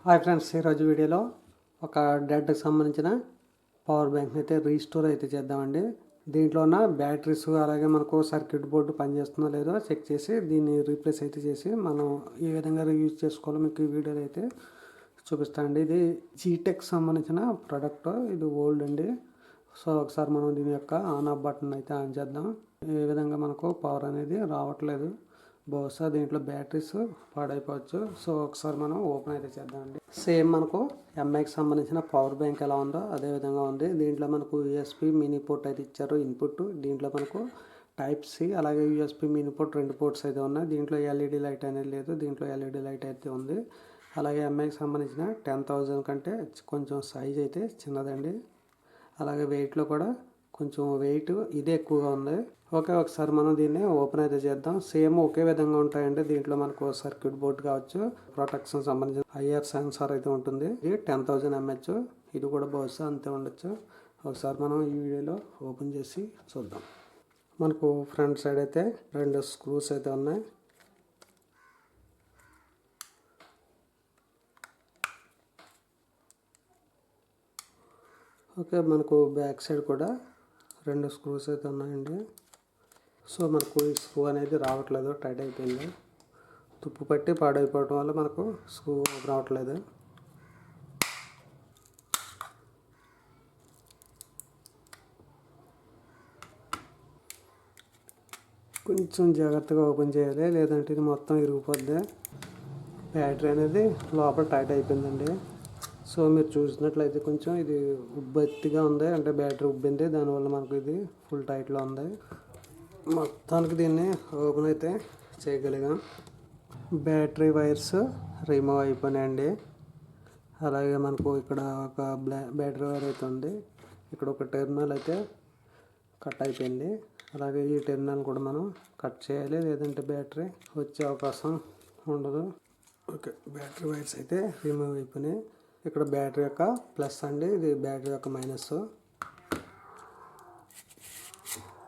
Hi friends, ఈరోజు వీడియోలో ఒక డెడ్కి సంబంధించిన పవర్ బ్యాంక్ని అయితే రీస్టోర్ అయితే చేద్దామండి. దీంట్లో ఉన్న బ్యాటరీస్ అలాగే మనకు సర్క్యూట్ బోర్డు పనిచేస్తుందో లేదో చెక్ చేసి దీన్ని రీప్లేస్ అయితే చేసి మనం ఏ విధంగా యూజ్ చేసుకోవాలో మీకు ఈ వీడియోలో అయితే చూపిస్తానండి. ఇది జీటెక్ సంబంధించిన ప్రోడక్ట్, ఇది ఓల్డ్ అండి. సో ఒకసారి మనం దీని యొక్క ఆన్ ఆఫ్ బటన్ అయితే ఆన్ చేద్దాం. ఏ విధంగా మనకు పవర్ అనేది రావట్లేదు, బహుశా దీంట్లో బ్యాటరీస్ పాడైపోవచ్చు. సో ఒకసారి మనం ఓపెన్ అయితే చేద్దామండి. సేమ్ మనకు ఎంఐకి సంబంధించిన పవర్ బ్యాంక్ ఎలా ఉందో అదే విధంగా ఉంది. దీంట్లో మనకు యూఎస్బి మినీ పోర్ట్ అయితే ఇచ్చారు ఇన్పుట్. దీంట్లో మనకు టైప్ సి అలాగే యూఎస్బి మినీ పోర్ట్ 2 పోర్ట్స్ అయితే ఉన్నాయి. దీంట్లో ఎల్ఈడి లైట్ అనేది లేదు, దీంట్లో ఎల్ఈడి లైట్ అయితే ఉంది. అలాగే ఎంఐకి సంబంధించిన 10,000 కంటే కొంచెం సైజ్ అయితే చిన్నదండి. అలాగే వెయిట్లో కూడా కొంచెం వెయిట్ ఇదే ఎక్కువగా ఉంది. ఓకే, ఒకసారి మనం దీన్ని ఓపెన్ అయితే చేద్దాం. సేమ్ ఒకే విధంగా ఉంటాయండి. దీంట్లో మనకు సర్క్యూట్ బోర్డ్ కావచ్చు, ప్రొటెక్షన్ సంబంధించిన ఐఆర్ సెన్సార్ అయితే ఉంటుంది. ఇది 10,000 mAh. ఇది కూడా బహుశా అంతే ఉండొచ్చు. ఒకసారి మనం ఈ వీడియోలో ఓపెన్ చేసి చూద్దాం. మనకు ఫ్రంట్ సైడ్ అయితే 2 స్క్రూస్ అయితే ఉన్నాయి. ఓకే, మనకు బ్యాక్ సైడ్ కూడా 2 స్క్రూస్ అయితే ఉన్నాయండి. సో మనకు ఈ స్క్రూ అనేది రావట్లేదు, టైట్ అయిపోయింది. తుప్పు పట్టి పాడైపోవడం వల్ల మనకు స్క్రూ రావట్లేదు. కొంచెం జాగ్రత్తగా ఓపెన్ చేయాలి, లేదంటే ఇది మొత్తం ఇరిగిపోద్ది. బ్యాటరీ అనేది లోపల టైట్ అయిపోయిందండి. సో మీరు చూసినట్లయితే కొంచెం ఇది ఉబ్బెత్తిగా ఉంది, అంటే బ్యాటరీ ఉబ్బింది, దానివల్ల మనకు ఇది ఫుల్ టైట్లో ఉంది. మొత్తానికి దీన్ని ఓపెన్ అయితే చేయగలిగాం. బ్యాటరీ వైర్స్ రిమూవ్ అయిపోయినాయండి. అలాగే మనకు ఇక్కడ ఒక బ్యాటరీ వైర్ అయితే ఉంది. ఇక్కడ ఒక టెర్మినల్ అయితే కట్ అయిపోయింది. అలాగే ఈ టెర్మినల్ కూడా మనం కట్ చేయాలి, లేదంటే బ్యాటరీ వచ్చే అవకాశం ఉండదు. ఓకే, బ్యాటరీ వైర్స్ అయితే రిమూవ్ అయిపోయినాయి. ఇక్కడ బ్యాటరీ యొక్క ప్లస్ అండి, ఇది బ్యాటరీ యొక్క మైనస్.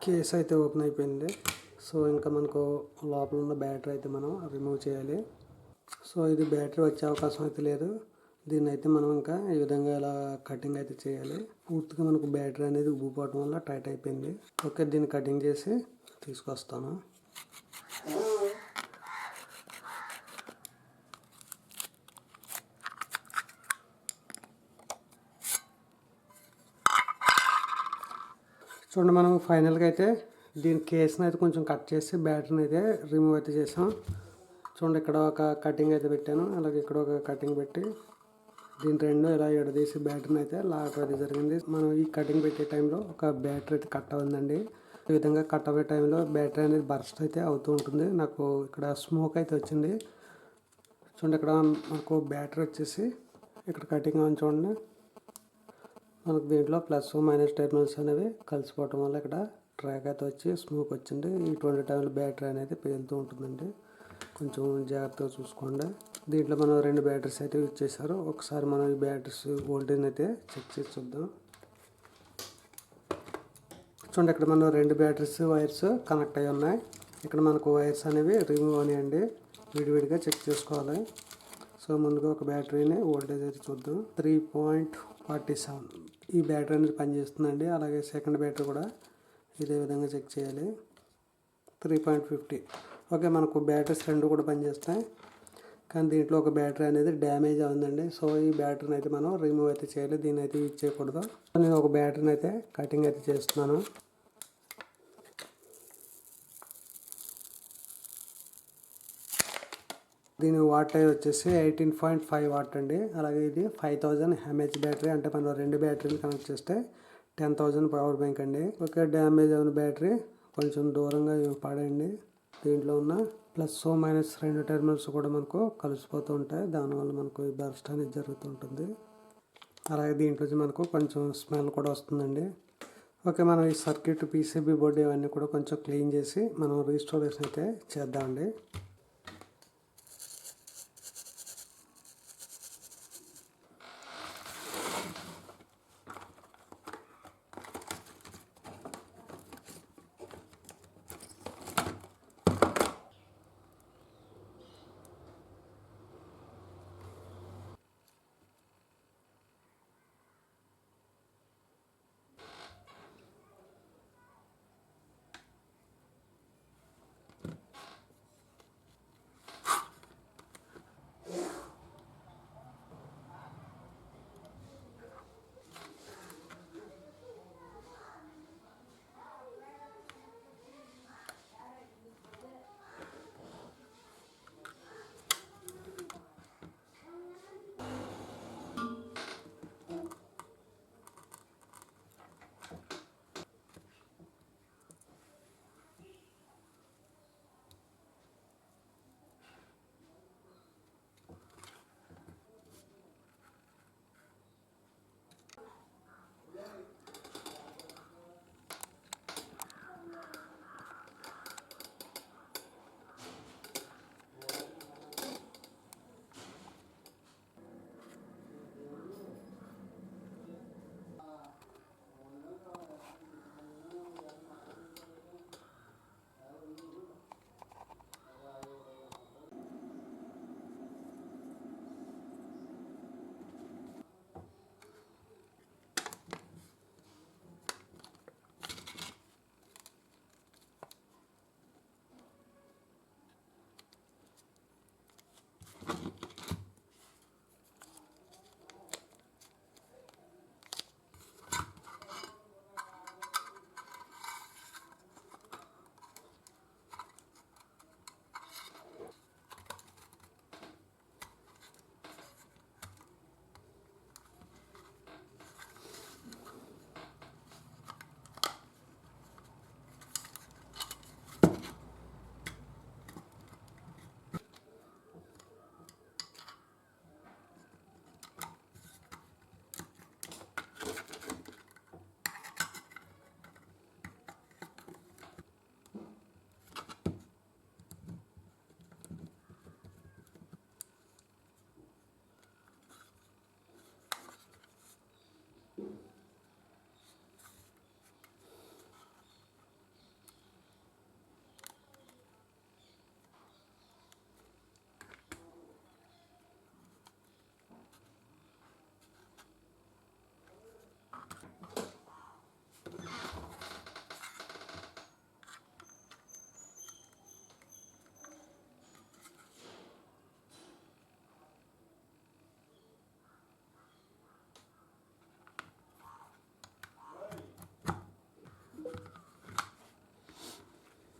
కేస్ అయితే ఓపెన్ అయిపోయింది. సో ఇంకా మనకు లోపల ఉన్న బ్యాటరీ అయితే మనం రిమూవ్ చేయాలి. సో ఇది బ్యాటరీ వచ్చే అవకాశం అయితే లేదు. దీన్ని అయితే మనం ఇంకా ఈ విధంగా ఇలా కటింగ్ అయితే చేయాలి. పూర్తిగా మనకు బ్యాటరీ అనేది ఉబ్బిపోవడం వల్ల టైట్ అయిపోయింది. ఓకే, దీన్ని కటింగ్ చేసి తీసుకొస్తాను. చూడండి, మనం ఫైనల్గా అయితే దీని కేస్ని అయితే కొంచెం కట్ చేసి బ్యాటరీని అయితే రిమూవ్ అయితే చేసాం. చూడండి, ఇక్కడ ఒక కటింగ్ అయితే పెట్టాను, అలాగే ఇక్కడ ఒక కటింగ్ పెట్టి దీని రెండు ఇలా ఎడదీసి బ్యాటరీని అయితే లాగడం అయితే జరిగింది. మనం ఈ కటింగ్ పెట్టే టైంలో ఒక బ్యాటరీ అయితే కట్ అవుతుందండి. ఈ విధంగా కట్ అవ్వే టైంలో బ్యాటరీ అనేది బర్స్ట్ అయితే అవుతూ ఉంటుంది. నాకు ఇక్కడ స్మోక్ అయితే వచ్చింది. చూడండి, ఇక్కడ మనకు బ్యాటరీ వచ్చేసి ఇక్కడ కటింగ్ అని చూడండి, మనకు దీంట్లో ప్లస్ మైనస్ టెర్మినల్స్ అనేవి కలిసిపోవటం వల్ల ఇక్కడ ట్రాక్ అయితే వచ్చి స్మోక్ వచ్చింది. ఇటువంటి టైంలో బ్యాటరీ అనేది పేలుతూ ఉంటుందండి. కొంచెం జాగ్రత్తగా చూసుకోండి. దీంట్లో మనం 2 బ్యాటరీస్ అయితే యూజ్ చేశారు. ఒకసారి మనం ఈ బ్యాటరీస్ వోల్టేజ్ అయితే చెక్ చేసి చూద్దాం. చూడండి, ఇక్కడ మనం 2 బ్యాటరీస్ వైర్స్ కనెక్ట్ అయ్యి ఉన్నాయి. ఇక్కడ మనకు వైర్స్ అనేవి రిమూవ్ అనేయండి, విడివిడిగా చెక్ చేసుకోవాలి. సో ముందుగా ఒక బ్యాటరీని వోల్టేజ్ అయితే చూద్దాం. 3.47 ఈ బ్యాటరీ అనేది పనిచేస్తుందండి. అలాగే సెకండ్ బ్యాటరీ కూడా ఇదే విధంగా చెక్ చేయాలి. 3.50. ఓకే, మనకు బ్యాటరీస్ 2 కూడా పనిచేస్తాయి, కానీ దీంట్లో ఒక బ్యాటరీ అనేది డ్యామేజ్ అవుతుందండి. సో ఈ బ్యాటరీని అయితే మనం రిమూవ్ అయితే చేయాలి, దీన్ని అయితే యూజ్ చేయకూడదు. నేను ఒక బ్యాటరీని అయితే కటింగ్ అయితే చేస్తున్నాను. దీని వాట్ వచ్చేసి 18.5 వాట్ అండి. అలాగే ఇది 5000 mAh బ్యాటరీ, అంటే మనం 2 బ్యాటరీలు కనెక్ట్ చేస్తే 10,000 పవర్ బ్యాంక్ అండి. ఓకే, డ్యామేజ్ అయిన బ్యాటరీ కొంచెం దూరంగా పడండి. దీంట్లో ఉన్న ప్లస్ మైనస్ 2 టెర్మినల్స్ కూడా మనకు కలిసిపోతూ ఉంటాయి, దానివల్ల మనకు ఈ బర్స్ట్ అనేది జరుగుతుంటుంది. అలాగే దీంట్లో మనకు కొంచెం స్మెల్ కూడా వస్తుందండి. ఓకే, మనం ఈ సర్క్యూట్, పీసీబీ బోర్డు ఇవన్నీ కూడా కొంచెం క్లీన్ చేసి మనం రీస్టోరేషన్ అయితే చేద్దామండి.